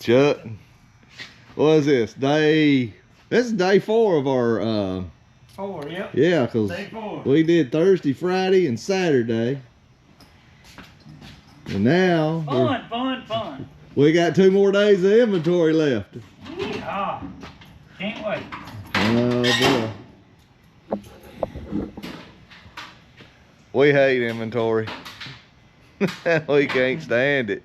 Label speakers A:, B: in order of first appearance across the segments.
A: Chuck, what is this? This is day 4 of our,
B: 4, yep.
A: yeah, because
B: Day 4.
A: we did Thursday, Friday, and Saturday. And now,
B: Fun.
A: we got 2 more days of inventory left.
B: Yeah. Can't wait.
A: Oh, boy. We hate inventory. We can't stand it.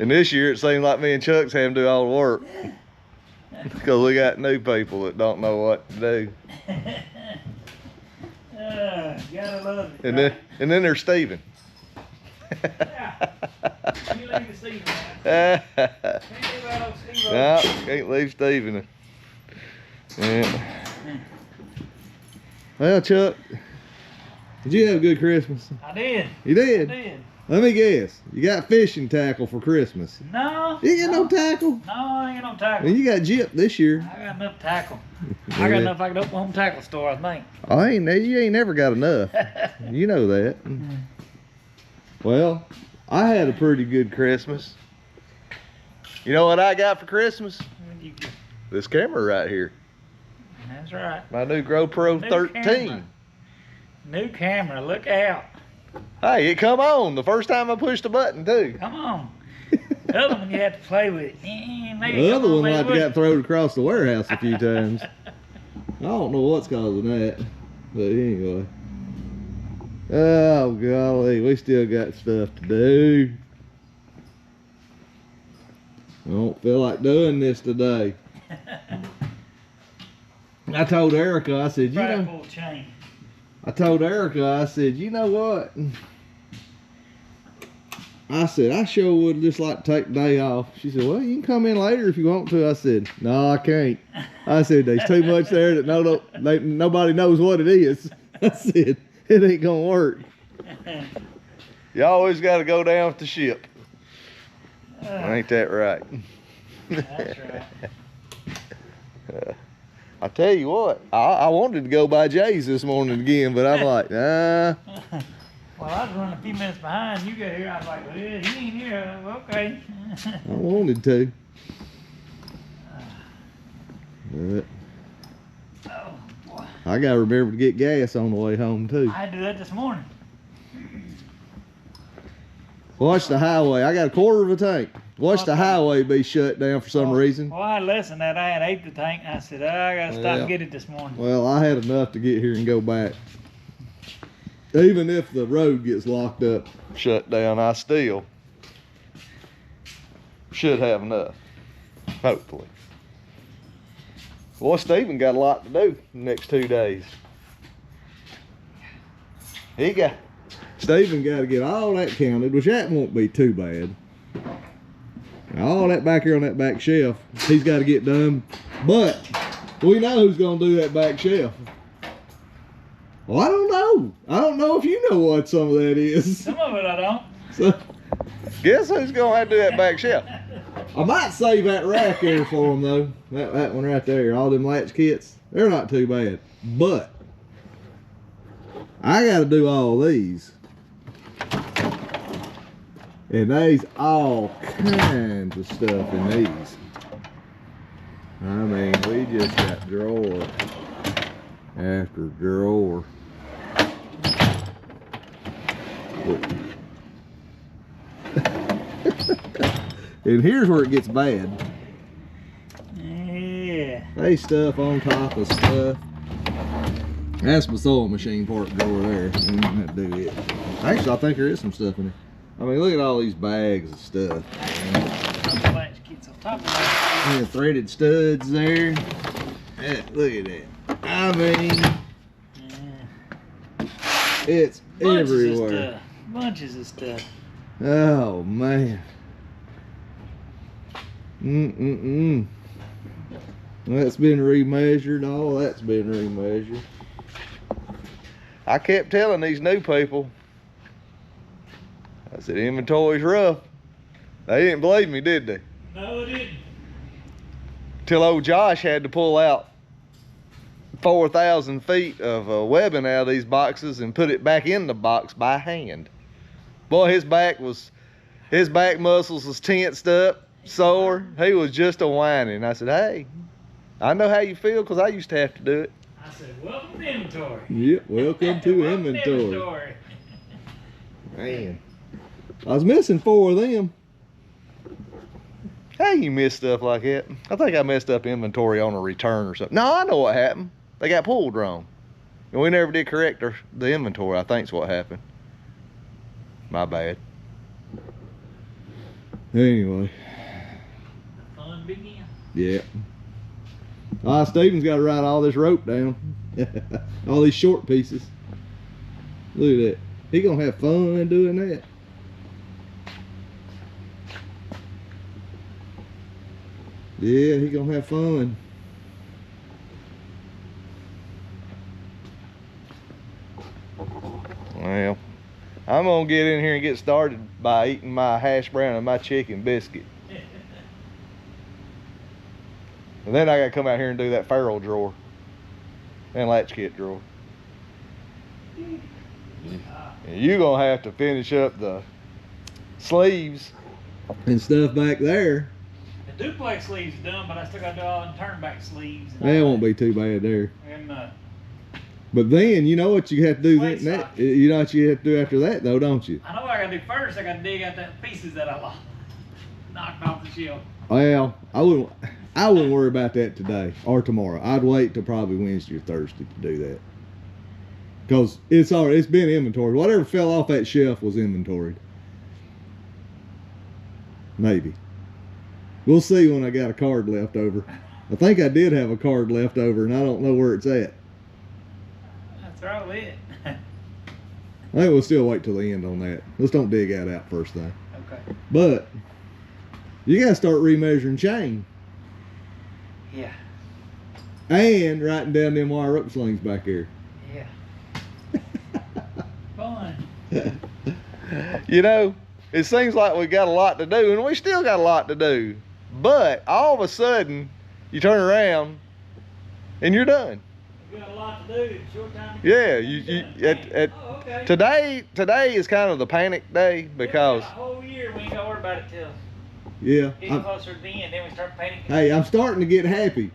A: And this year, it seemed like me and Chuck's having to do all the work. Because we got new people that don't know what to do.
B: Gotta love it.
A: And then there's Steven.
B: Yeah. You leave Steven out. Can't leave out Steve.
A: No, can't leave Steven. Yeah. Well, Chuck, did you have a good Christmas?
B: I did.
A: You did?
B: I did.
A: Let me guess. You got fishing tackle for Christmas.
B: No.
A: You ain't got no tackle?
B: No, I ain't got no tackle.
A: And you got gypped this year.
B: I got enough tackle. I got enough I could open a home tackle store, I think.
A: You ain't never got enough. You know that. Well, I had a pretty good Christmas. You know what I got for Christmas? This camera right here.
B: That's right.
A: My new GoPro 13.
B: Camera. New camera, look out.
A: Hey, it come on the first time I pushed the button too.
B: Come on. The other one you have to play with.
A: The other one like got thrown across the warehouse a few times. I don't know what's causing that. But anyway. Oh golly, we still got stuff to do. I don't feel like doing this today. I told Erica, I said, you know, I told Erica, I said, you know what? I said, I sure would just like to take the day off. She said, well, you can come in later if you want to. I said, no, I can't. I said, there's too much there that nobody knows what it is. I said, it ain't gonna work. You always got to go down with the ship. Ain't that right?
B: That's right.
A: I tell you what, I wanted to go by Jay's this morning again, but I'm like, nah.
B: Well, I was running a few minutes behind. You got here, I was like, well, he ain't here. Okay.
A: I wanted to. But
B: Oh, boy.
A: I got to remember to get gas on the way home, too.
B: I had to do that this morning.
A: Watch the highway. I got a quarter of a tank. Watch the highway be shut down for some reason.
B: Well, I had less than that. I had 1/8 the tank. I said, I got to stop and get it this morning.
A: Well, I had enough to get here and go back. Even if the road gets locked up, shut down, I still should have enough. Hopefully. Boy, Steven got a lot to do the next 2 days. Steven got to get all that counted, which that won't be too bad. All that back here on that back shelf, he's got to get done. But we know who's going to do that back shelf. Well, I don't know. I don't know if you know what some of that is.
B: Some of it I don't.
A: So, guess who's going to have to do that back shelf? I might save that rack there for him, though. That one right there. All them latch kits, they're not too bad. But I got to do all these. And there's all kinds of stuff in these. I mean, we just got drawer after drawer. And here's where it gets bad.
B: Yeah.
A: There's stuff on top of stuff. That's my sewing machine part drawer there. That do it. Actually, I think there is some stuff in there. I mean, look at all these bags of stuff. And threaded studs there. Yeah, look at that. I mean, it's everywhere.
B: Bunches of stuff.
A: Oh man. That's been remeasured. All that's been remeasured. I kept telling these new people, I said, inventory's rough. They didn't believe me, did they?
B: No, they didn't.
A: Till old Josh had to pull out 4,000 feet of webbing out of these boxes and put it back in the box by hand. Boy, his back was His back muscles was tensed up, sore. He was just a whining. I said, hey, I know how you feel because I used to have to do it.
B: I said, welcome to inventory.
A: Yep, welcome to
B: Welcome to
A: inventory.
B: inventory.
A: Man, I was missing 4 of them. How you miss stuff like that? I think I messed up inventory on a return or something. No, I know what happened. They got pulled wrong. And we never did correct the inventory, I think's what happened. My bad. Anyway.
B: The fun began.
A: Yeah. Steven's got to write all this rope down. All these short pieces. Look at that. He gonna have fun doing that. Yeah, he gonna have fun. Well, I'm gonna get in here and get started by eating my hash brown and my chicken biscuit. And then I gotta come out here and do that ferrule drawer and latch kit drawer. And you gonna have to finish up the sleeves and stuff back there.
B: The duplex sleeves done, but I still got to do all the turn back sleeves.
A: That won't be too bad there.
B: And
A: But then you know what you have to do.
B: Plate
A: You know what you have to do after that, though, don't you?
B: I know what I got to do first. I got to dig out the pieces that I lost, knocked off the shelf.
A: Well, I wouldn't worry about that today or tomorrow. I'd wait till probably Wednesday or Thursday to do that. Because it's been inventoried. Whatever fell off that shelf was inventoried. Maybe. We'll see when I got a card left over. I think I did have a card left over, and I don't know where it's at.
B: That's all it.
A: I think we'll still wait till the end on that. Let's don't dig that out first thing.
B: Okay.
A: But you got to start remeasuring chain.
B: Yeah.
A: And writing down them wire rope slings back here.
B: Yeah. Fun.
A: You know, it seems like we got a lot to do, and we still got a lot to do. But all of a sudden, you turn around and you're done.
B: You got a lot to do in a short time.
A: Yeah,
B: Okay.
A: today is kind of the panic day because
B: A whole year we ain't got to worry about it till
A: yeah,
B: getting closer to the end. Then we start painting.
A: hey, I'm starting to get happy,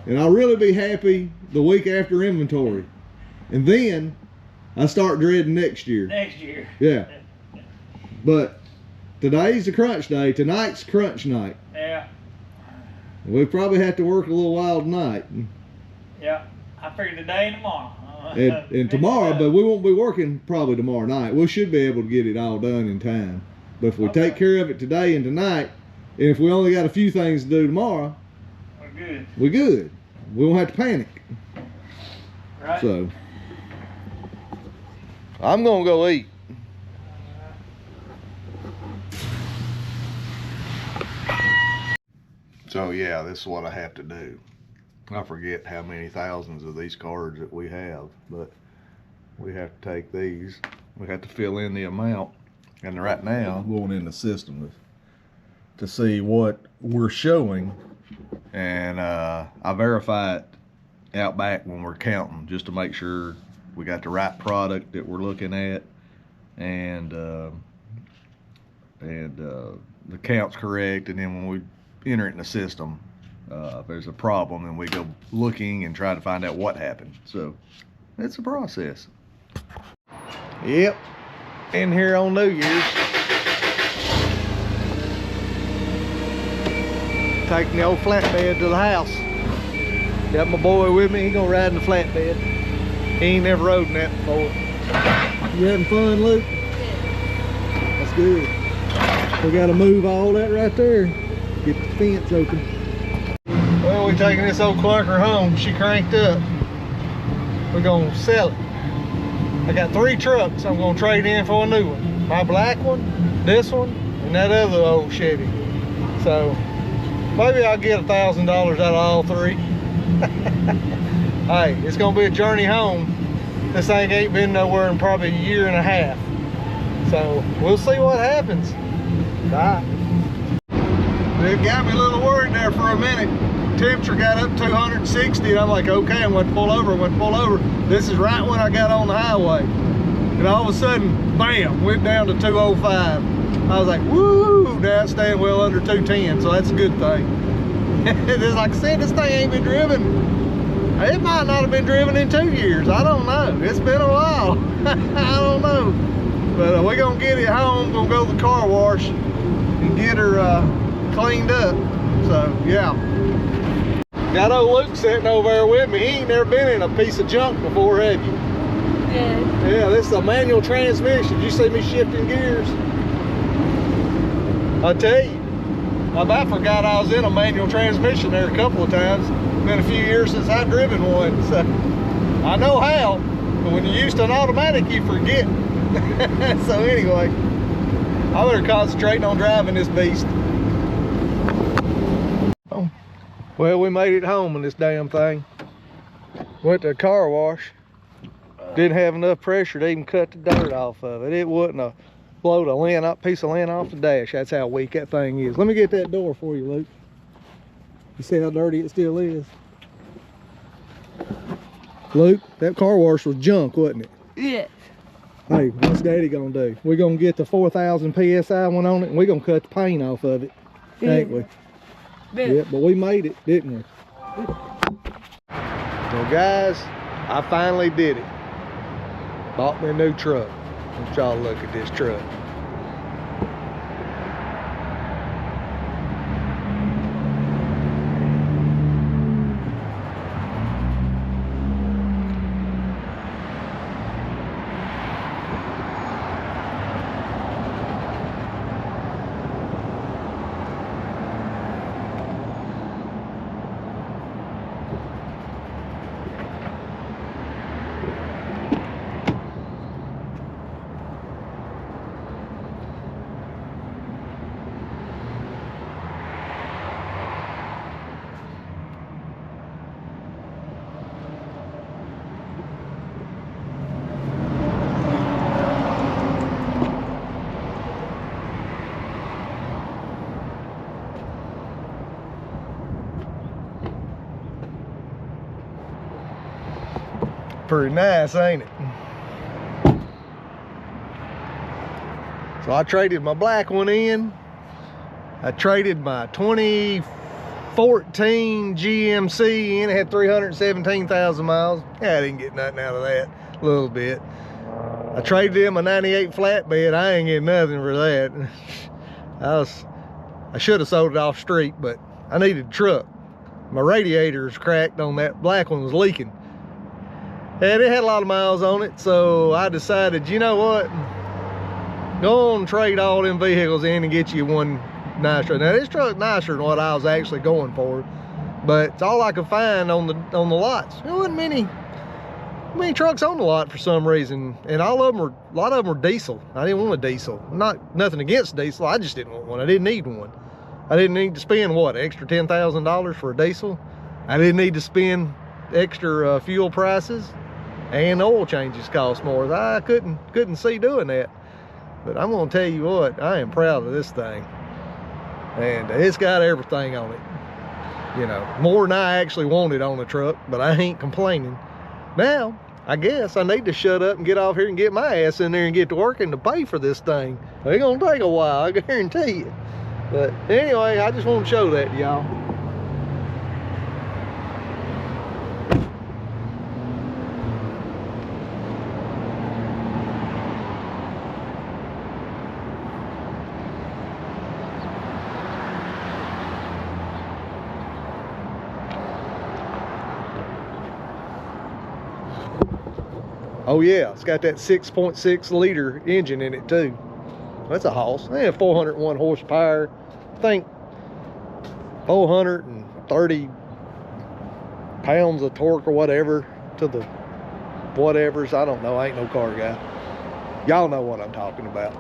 A: and I'll really be happy the week after inventory, and then I start dreading next year.
B: Next year.
A: Yeah, but today's the crunch day. Tonight's crunch night.
B: Yeah.
A: We probably have to work a little while tonight.
B: Yeah. I figured today and tomorrow.
A: And tomorrow, but we won't be working probably tomorrow night. We should be able to get it all done in time. But if we take care of it today and tonight, and if we only got a few things to do tomorrow,
B: We're good.
A: we're good. We won't have to panic.
B: Right.
A: So, I'm gonna go eat. So yeah, this is what I have to do. I forget how many thousands of these cards that we have, but we have to take these. We have to fill in the amount, and right now I'm going in the system to see what we're showing, and I verify it out back when we're counting just to make sure we got the right product that we're looking at, and the count's correct, and then when we enter it in the system, if there's a problem, and we go looking and try to find out what happened. So it's a process. Yep, in here on New Year's, taking the old flatbed to the house. Got my boy with me. He gonna ride in the flatbed. He ain't never rode in that before. You having fun, Luke? That's good. We gotta move all that right there. Get the fence open. Well, we're taking this old clunker home. She cranked up. We're gonna sell it. I got 3 trucks I'm gonna trade in for a new one. My black one, this one, and that other old Chevy. So maybe I'll get $1,000 out of all 3. Hey, it's gonna be a journey home. This thing ain't been nowhere in probably a year and a half. So we'll see what happens. Bye. It got me a little worried there for a minute. Temperature got up 260, and I'm like, okay, I'm going to pull over. This is right when I got on the highway. And all of a sudden, bam, went down to 205. I was like, woo, now it's staying well under 210, so that's a good thing. It's like I said, this thing ain't been driven. It might not have been driven in 2 years. I don't know. It's been a while. I don't know. But we're gonna get it home, gonna go to the car wash and get her cleaned up. So yeah. Got old Luke sitting over there with me. He ain't never been in a piece of junk before, have you?
C: Yeah.
A: Yeah, this is a manual transmission. Did you see me shifting gears? I tell you, I about forgot I was in a manual transmission there a couple of times. Been a few years since I've driven one, so I know how. But when you're used to an automatic, you forget. So anyway, I better concentrate on driving this beast. Oh. Well, we made it home in this damn thing. Went to a car wash. Didn't have enough pressure to even cut the dirt off of it. It wouldn't have blowed a lint up, piece of lint off the dash. That's how weak that thing is. Let me get that door for you, Luke. You see how dirty it still is? Luke, that car wash was junk, wasn't it?
C: Yeah.
A: Hey, what's Daddy gonna do? We're gonna get the 4,000 PSI one on it, and we're gonna cut the paint off of it, ain't we? Yeah, but we made it, didn't we? Well, guys, I finally did it. Bought me a new truck. Let y'all look at this truck. Pretty nice, ain't it? So I traded my black one in. I traded my 2014 GMC in. It had 317,000 miles. Yeah, I didn't get nothing out of that. A little bit. I traded in my 98 flatbed. I ain't getting nothing for that. I should have sold it off street, but I needed a truck. My radiator's cracked on that black one, was leaking. And it had a lot of miles on it, so I decided, you know what? Go on and trade all them vehicles in and get you one nicer. Now this truck's nicer than what I was actually going for, but it's all I could find on the lots. There wasn't many trucks on the lot for some reason, and a lot of them were diesel. I didn't want a diesel. Nothing against diesel. I just didn't want one. I didn't need one. I didn't need to spend what, extra $10,000 for a diesel. I didn't need to spend extra fuel prices. And oil changes cost more. I couldn't see doing that. But I'm gonna tell you what, I am proud of this thing. And it's got everything on it. You know, more than I actually wanted on the truck, but I ain't complaining. Now, I guess I need to shut up and get off here and get my ass in there and get to working to pay for this thing. It's gonna take a while, I guarantee you. But anyway, I just want to show that to y'all. Oh yeah, it's got that 6.6 liter engine in it too. That's a hoss. They have 401 horsepower. I think 430 pounds of torque or whatever to the whatevers. I don't know. I ain't no car guy. Y'all know what I'm talking about.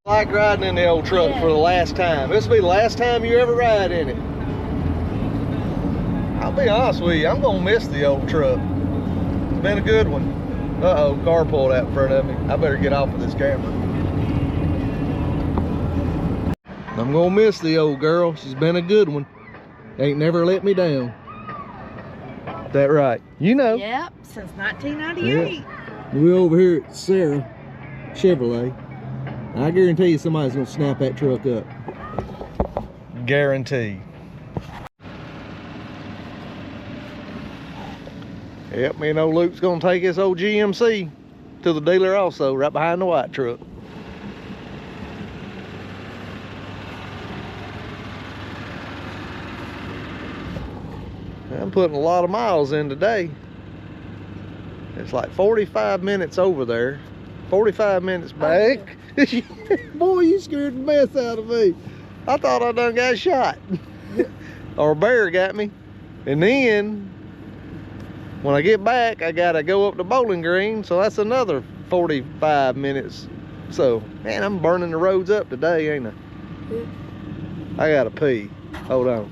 A: I like riding in the old truck for the last time. This will be the last time you ever ride in it. I'll be honest with you, I'm gonna miss the old truck. It's been a good one. Uh-oh, car pulled out in front of me. I better get off of this camera. I'm gonna miss the old girl. She's been a good one. Ain't never let me down. That right? You know.
C: Yep, since 1998.
A: Yeah. We over here at Sarah Chevrolet. I guarantee you somebody's gonna snap that truck up. Guarantee. Yep, me and old Luke's gonna take his old GMC to the dealer also, right behind the white truck. I'm putting a lot of miles in today. It's like 45 minutes over there, 45 minutes back. Boy, you scared the mess out of me. I thought I done got shot. Or a bear got me. And then, when I get back, I gotta go up to Bowling Green, so that's another 45 minutes. So, man, I'm burning the roads up today, ain't I? I gotta pee. Hold on.